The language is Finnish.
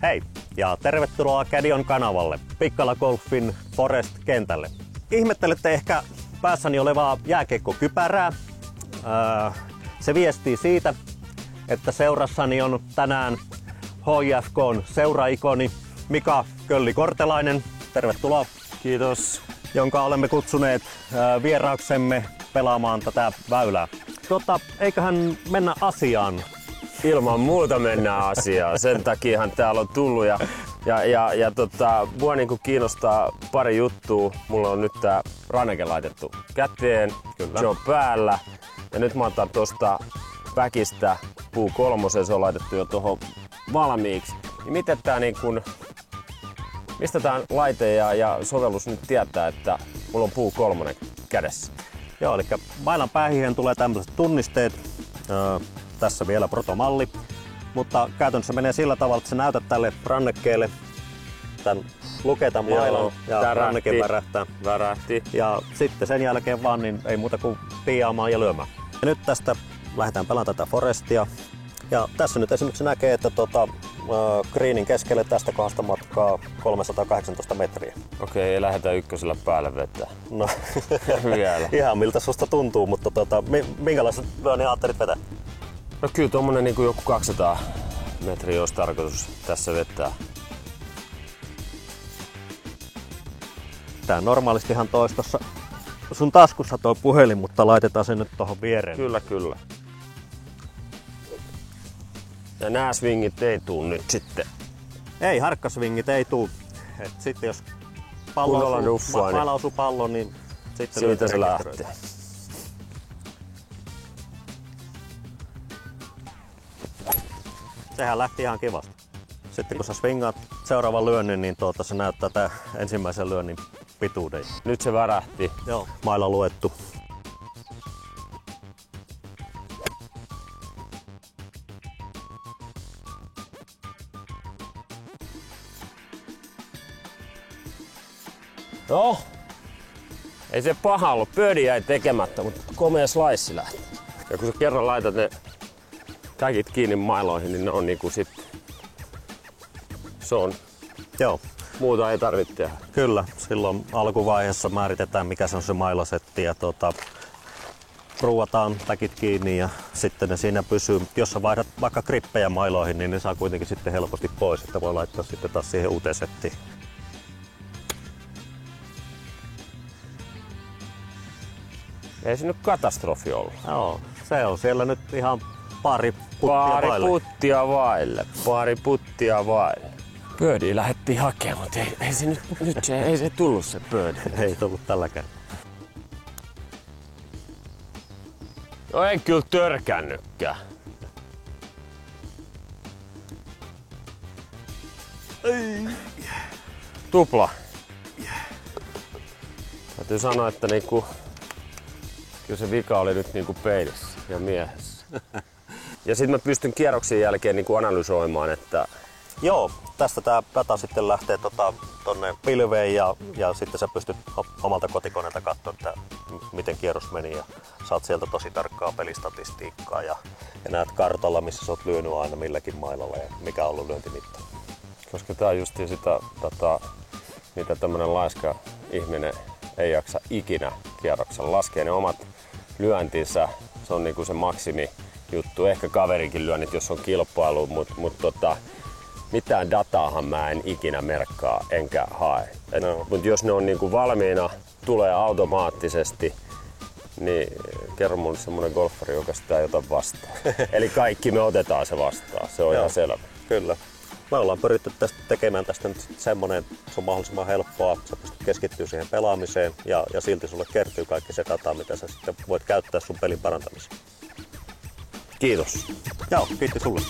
Hei ja tervetuloa Cadion kanavalle, Pikkala Golfin Forest-kentälle. Ihmettelette ehkä päässäni olevaa jääkiekkokypärää. Se viestii siitä, että seurassani on tänään HIFK:n seuraikoni Mika Kölli-Kortelainen. Tervetuloa. Kiitos. Jonka olemme kutsuneet vieraaksemme pelaamaan tätä väylää. Eiköhän mennä asiaan. Ilman muuta mennään asiaan. Sen takiahan täällä on tullut mua niinku kiinnostaa pari juttua. Mulla on nyt tää ranneke laitettu käteen. Kyllä. Se on päällä. Ja nyt mä otan tosta väkistä puu 3, se on laitettu jo tuohon valmiiksi. Niin miten tää mistä tää laite ja sovellus nyt tietää, että mulla on puu 3 kädessä? Joo, eli mailan päähiehen tulee tämmöiset tunnisteet. Tässä vielä protomalli, mutta käytännössä menee sillä tavalla, että sä näytät tälle rannekkeelle lukee tämän mailan ja ranneke värähti. Ja sitten sen jälkeen vaan niin ei muuta kuin piiaamaan ja lyömään. Ja nyt tästä lähdetään pelaamaan tätä Forestia. Ja tässä nyt esimerkiksi näkee, että greenin keskelle tästä kohdasta matkaa 318 metriä. Okei, ei lähdetä ykkösellä päälle vetää. No, vielä. Ihan miltä susta tuntuu, mutta minkälaiset lyönnin ajattelit vetää? No kyllä tommonen joku 200 metriä olisi tarkoitus tässä vetää. Tää normaalistihan tois tossa sun taskussa tuo puhelin, mutta laitetaan se nyt tohon viereen. Kyllä. Ja nää swingit ei tuu nyt sitten. Ei, harkkasvingit ei tuu. Et sitten jos mailla osuu pallo, niin sitten siitä se lähtee. Sehän lähti ihan kivasti. Sitten kun sä swingaat seuraavan lyönnin, niin se näyttää tää ensimmäisen lyönnin pituuden. Nyt se värähti. Joo, mailla luettu. No, ei se paha ollut. Birdie jäi tekemättä, mutta komea slice lähti. Ja kun sä kerran laitat ne täkit kiinni mailoihin, niin ne on niinku sitten. Se on. Joo. Muuta ei tarvitse tehdä. Kyllä, silloin alkuvaiheessa määritetään mikä se on se mailasetti ja ruuataan täkit kiinni ja sitten ne siinä pysyy. Jos sä vaihdat vaikka grippejä mailoihin, niin ne saa kuitenkin sitten helposti pois, että voi laittaa sitten taas siihen uuteen settiin. Ei se nyt katastrofi ollut. Joo, se on siellä nyt ihan pari puttia vaille. Birdie lähdettiin hakemaan, mutta ei se tullut se birdie. Ei tullut tälläkään. No ei kyllä törkännytkään. Ei. Tupla. Täytyy sanoa, että kyllä se vika oli nyt peilissä ja miehessä. Ja sitten mä pystyn kierroksen jälkeen analysoimaan, että... Joo, tästä tää data sitten lähtee tonne pilveen ja sitten sä pystyt omalta kotikoneelta katsomaan, että miten kierros meni ja saat sieltä tosi tarkkaa pelistatistiikkaa ja näet kartalla, missä sä oot lyönyt aina milläkin mailalla ja mikä on ollut lyöntimitta. Koska tää on justiin sitä mitä tämmönen laiska ihminen ei jaksa ikinä kierroksella. Laskee ne omat lyöntinsä, se on se maksimi juttu. Ehkä kaverinkin lyönnit, jos on kilpailu, mutta mitään dataahan mä en ikinä merkkaa enkä hae. No. Mutta jos ne on valmiina, tulee automaattisesti, niin kerro mulle semmonen golfari, joka sitä ei ota vastaan. Eli kaikki me otetaan se vastaan, se on ihan selvä. Kyllä. Me ollaan pyritty tekemään tästä nyt semmonen, että se on mahdollisimman helppoa, sä pystyt keskittyä siihen pelaamiseen ja silti sulle kertyy kaikki se data, mitä sä sitten voit käyttää sun pelin parantamiseen. Kiitos. Joo, kiitos sulle.